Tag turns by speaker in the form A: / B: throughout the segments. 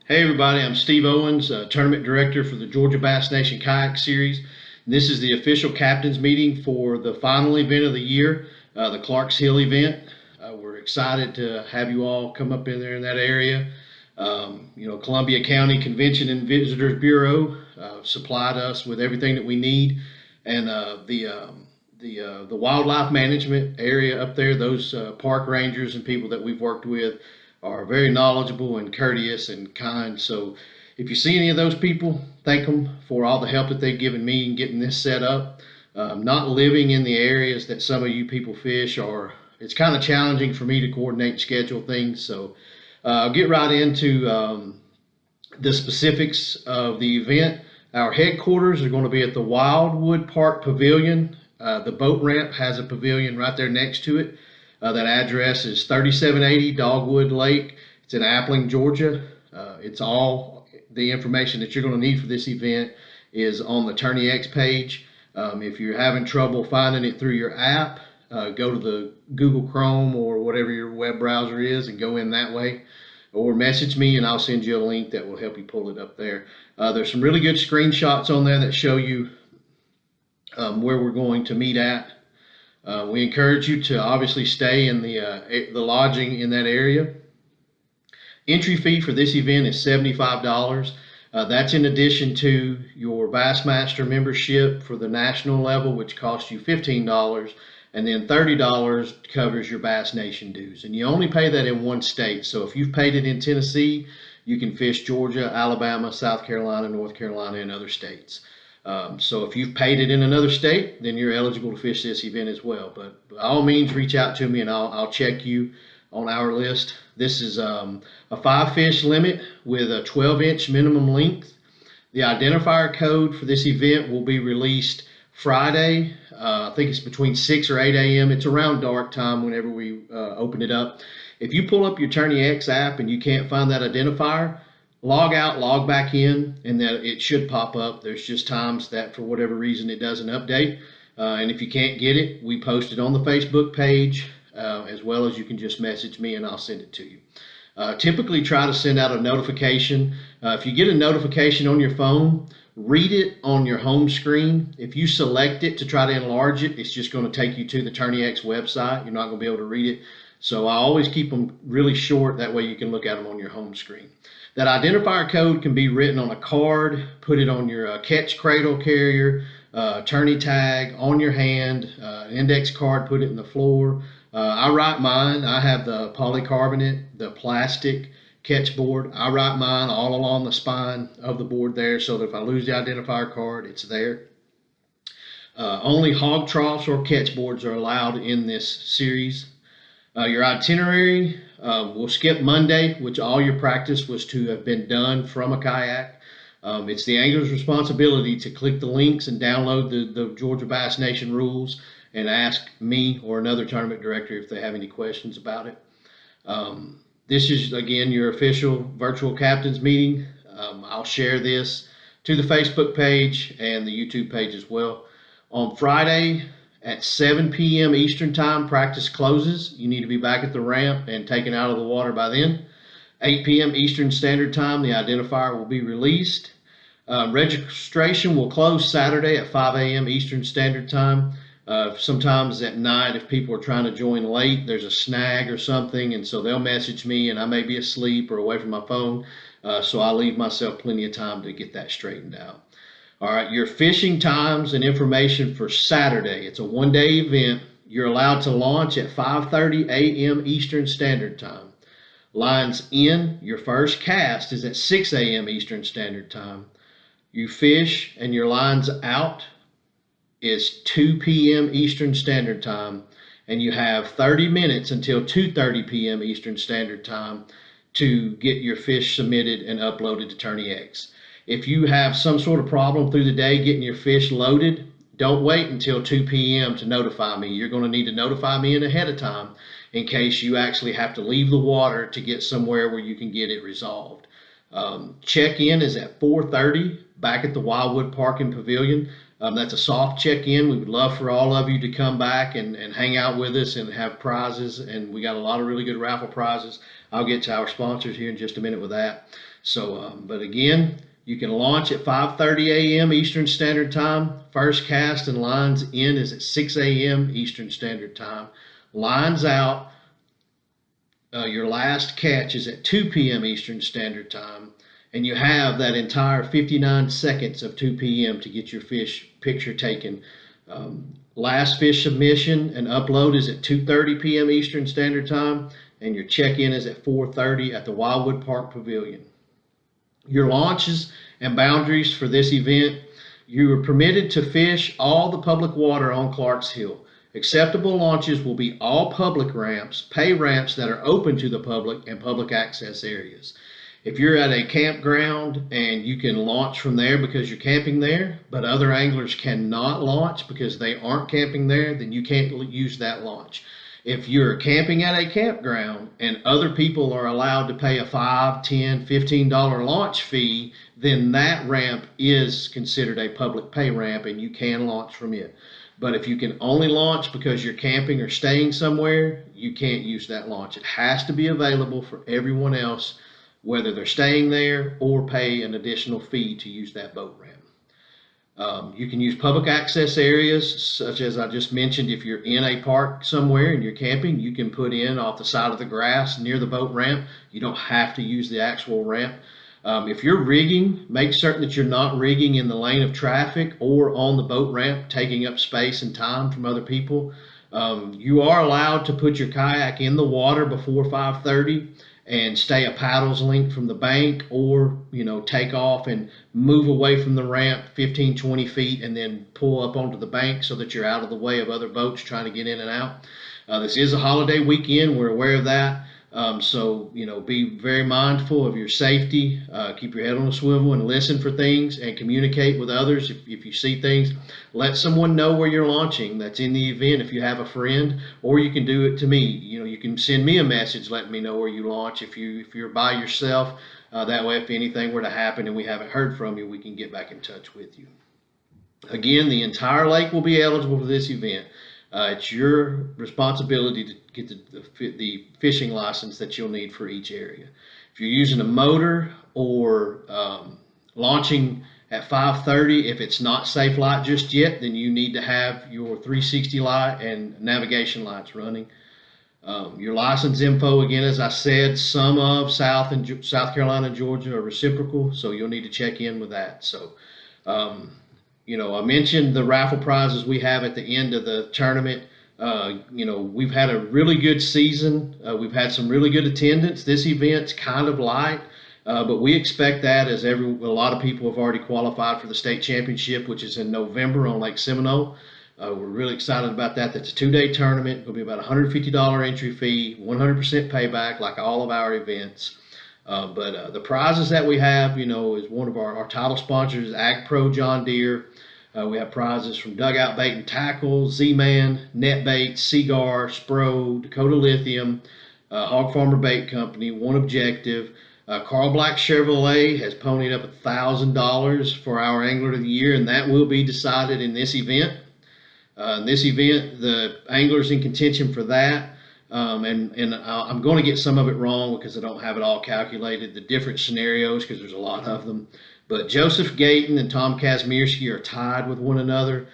A: Hey everybody, I'm Steve Owens, Tournament Director for the Georgia Bass Nation Kayak Series. This is the official captain's meeting for the final event of the year, the CLARKS Hill event. We're excited to have you all come up in there in that area. Columbia County Convention and Visitors Bureau supplied us with everything that we need, and the wildlife management area up there, those park rangers and people that we've worked with are very knowledgeable and courteous and kind. So if you see any of those people, thank them for all the help that they've given me in getting this set up. Not living in the areas that some of you people fish, or it's kind of challenging for me to coordinate and schedule things. So I'll get right into the specifics of the event. Our headquarters are going to be at the Wildwood Park Pavilion. The boat ramp has a pavilion right there next to it. That address is 3780 Dogwood Lake. It's in Appling, Georgia. It's all the information that you're going to need for this event is on the Tourney X page. If you're having trouble finding it through your app, go to the Google Chrome or whatever your web browser is and go in that way. Or message me and I'll send you a link that will help you pull it up there. There's some really good screenshots on there that show you where we're going to meet at. We encourage you to obviously stay in the lodging in that area. Entry fee for this event is $75. That's in addition to your Bassmaster membership for the national level, which costs you $15, and then $30 covers your Bass Nation dues. And you only pay that in one state. So if you've paid it in Tennessee, you can fish Georgia, Alabama, South Carolina, North Carolina, and other states. So if you've paid it in another state, then you're eligible to fish this event as well. But by all means, reach out to me and I'll check you on our list. This is a 5-fish limit with a 12-inch minimum length. The identifier code for this event will be released Friday. I think it's between 6 or 8 a.m. It's around dark time whenever we open it up. If you pull up your Tourney X app and you can't find that identifier, log out, log back in, and that it should pop up. There's just times that for whatever reason it doesn't update. And if you can't get it, we post it on the Facebook page, as well as you can just message me and I'll send it to you. Typically try to send out a notification. If you get a notification on your phone, read it on your home screen. If you select it to try to enlarge it, it's just going to take you to the Tourney X website. You're not going to be able to read it. So I always keep them really short. That way you can look at them on your home screen. That identifier code can be written on a card, put it on your catch cradle carrier, tourney tag, on your hand, index card, put it in the floor. I write mine. I have the polycarbonate, the plastic catch board. I write mine all along the spine of the board there so that if I lose the identifier card, it's there. Only hog troughs or catch boards are allowed in this series. Your itinerary, we'll skip Monday, which all your practice was to have been done from a kayak. It's the angler's responsibility to click the links and download the Georgia Bass Nation rules and ask me or another tournament director if they have any questions about it. This is, again, your official virtual captain's meeting. I'll share this to the Facebook page and the YouTube page as well. On Friday, at 7 p.m. Eastern Time, practice closes. You need to be back at the ramp and taken out of the water by then. 8 p.m. Eastern Standard Time, the identifier will be released. Registration will close Saturday at 5 a.m. Eastern Standard Time. Sometimes at night, if people are trying to join late, there's a snag or something, and so they'll message me, and I may be asleep or away from my phone, so I leave myself plenty of time to get that straightened out. All right, your fishing times and information for Saturday. It's a one-day event. You're allowed to launch at 5:30 a.m. Eastern Standard Time. Lines in, your first cast is at 6 a.m. Eastern Standard Time. You fish and your lines out is 2 p.m. Eastern Standard Time, and you have 30 minutes until 2:30 p.m. Eastern Standard Time to get your fish submitted and uploaded to Tourney X. If you have some sort of problem through the day getting your fish loaded, don't wait until 2 p.m. to notify me. You're going to need to notify me in ahead of time in case you actually have to leave the water to get somewhere where you can get it resolved. Check-in is at 4:30 back at the Wildwood Park and Pavilion. That's a soft check-in. We would love for all of you to come back and hang out with us and have prizes. And we got a lot of really good raffle prizes. I'll get to our sponsors here in just a minute with that. So, but again, you can launch at 5:30 a.m. Eastern Standard Time. First cast and lines in is at 6 a.m. Eastern Standard Time. Lines out, your last catch is at 2 p.m. Eastern Standard Time. And you have that entire 59 seconds of 2 p.m. to get your fish picture taken. Last fish submission and upload is at 2:30 p.m. Eastern Standard Time, and your check-in is at 4:30 at the Wildwood Park Pavilion. Your launches and boundaries for this event: you are permitted to fish all the public water on Clarks Hill. Acceptable launches will be all public ramps, pay ramps that are open to the public, and public access areas. If you're at a campground and you can launch from there because you're camping there, but other anglers cannot launch because they aren't camping there, then you can't use that launch. If you're camping at a campground and other people are allowed to pay a $5, $10, $15 launch fee, then that ramp is considered a public pay ramp and you can launch from it. But if you can only launch because you're camping or staying somewhere, you can't use that launch. It has to be available for everyone else, whether they're staying there or pay an additional fee to use that boat ramp. You can use public access areas, such as I just mentioned. If you're in a park somewhere and you're camping, you can put in off the side of the grass near the boat ramp. You don't have to use the actual ramp. If you're rigging, make certain that you're not rigging in the lane of traffic or on the boat ramp, taking up space and time from other people. You are allowed to put your kayak in the water before 5:30 and stay a paddle's length from the bank, or take off and move away from the ramp 15, 20 feet and then pull up onto the bank so that you're out of the way of other boats trying to get in and out. This is a holiday weekend. We're aware of that. So be very mindful of your safety. Keep your head on a swivel and listen for things and communicate with others. If you see things, let someone know where you're launching that's in the event if you have a friend, or you can do it to me. You can send me a message letting me know where you launch if you're by yourself. That way, if anything were to happen and we haven't heard from you, we can get back in touch with you. Again, the entire lake will be eligible for this event. It's your responsibility to get the fishing license that you'll need for each area. If you're using a motor or launching at 5:30, if it's not safe light just yet, then you need to have your 360 light and navigation lights running. Your license info, again, as I said, some of South Carolina and Georgia are reciprocal, so you'll need to check in with that. So, I mentioned the raffle prizes we have at the end of the tournament. We've had a really good season. We've had some really good attendance. This event's kind of light, but we expect that as a lot of people have already qualified for the state championship, which is in November on Lake Seminole. We're really excited about that. That's a 2-day tournament. It'll be about $150 entry fee, 100% payback like all of our events. But the prizes that we have, is one of our title sponsors is Ag Pro John Deere. We have prizes from Dugout Bait and Tackle, Z-Man, Net Bait, Seagar, Spro, Dakota Lithium, Hog Farmer Bait Company, One Objective. Carl Black Chevrolet has ponied up $1,000 for our Angler of the Year, and that will be decided in this event. The anglers in contention for that. And I'm going to get some of it wrong because I don't have it all calculated, the different scenarios, because there's a lot of them. But Joseph Gayton and Tom Kazmierski are tied with one another.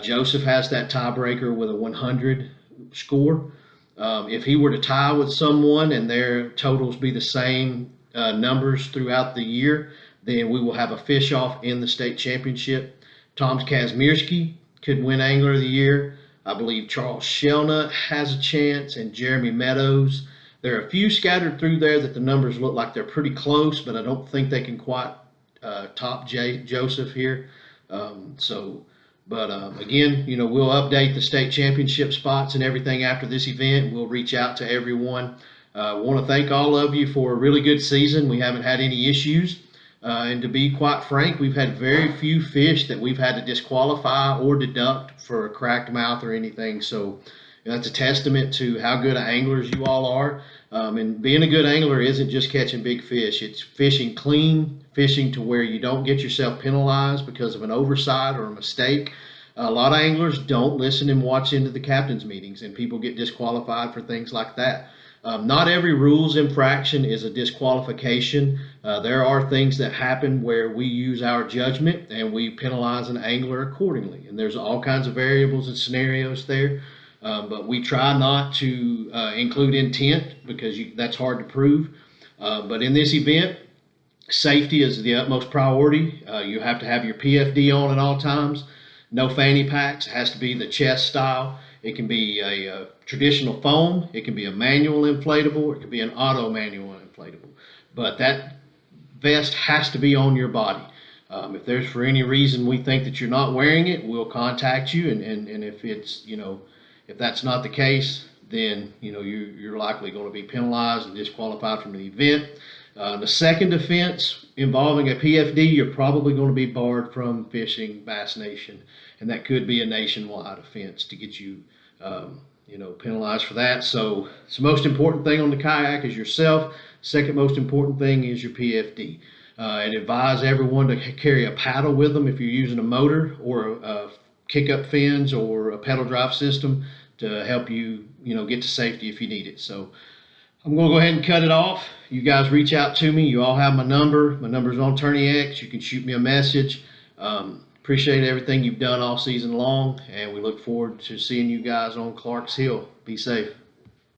A: Joseph has that tiebreaker with a 100 score. If he were to tie with someone and their totals be the same numbers throughout the year, then we will have a fish off in the state championship. Tom Kazmierski could win Angler of the Year. I believe Charles Shelnut has a chance, and Jeremy Meadows. There are a few scattered through there that the numbers look like they're pretty close, but I don't think they can quite top Joseph here. Again, we'll update the state championship spots and everything after this event. We'll reach out to everyone. I want to thank all of you for a really good season. We haven't had any issues. And to be quite frank, we've had very few fish that we've had to disqualify or deduct for a cracked mouth or anything. So that's a testament to how good of anglers you all are. And being a good angler isn't just catching big fish. It's fishing clean, fishing to where you don't get yourself penalized because of an oversight or a mistake. A lot of anglers don't listen and watch into the captain's meetings, and people get disqualified for things like that. Not every rules infraction is a disqualification. There are things that happen where we use our judgment and we penalize an angler accordingly. And there's all kinds of variables and scenarios there. But we try not to include intent because that's hard to prove. But in this event, safety is the utmost priority. You have to have your PFD on at all times. No fanny packs. It has to be the chest style. It can be a traditional foam. It can be a manual inflatable. It can be an auto manual inflatable. But that vest has to be on your body. If there's for any reason we think that you're not wearing it, we'll contact you. And if it's, if that's not the case, then, you're likely going to be penalized and disqualified from the event. The second offense involving a PFD, you're probably going to be barred from fishing Bass Nation, and that could be a nationwide offense to get you, penalized for that. So it's the most important thing on the kayak is yourself. Second most important thing is your PFD. And advise everyone to carry a paddle with them if you're using a motor or a kick-up fins or a pedal drive system to help you, get to safety if you need it. So I'm going to go ahead and cut it off. You guys reach out to me. You all have my number. My number's on Tourney X. You can shoot me a message. Appreciate everything you've done all season long, and we look forward to seeing you guys on Clarks Hill. Be safe.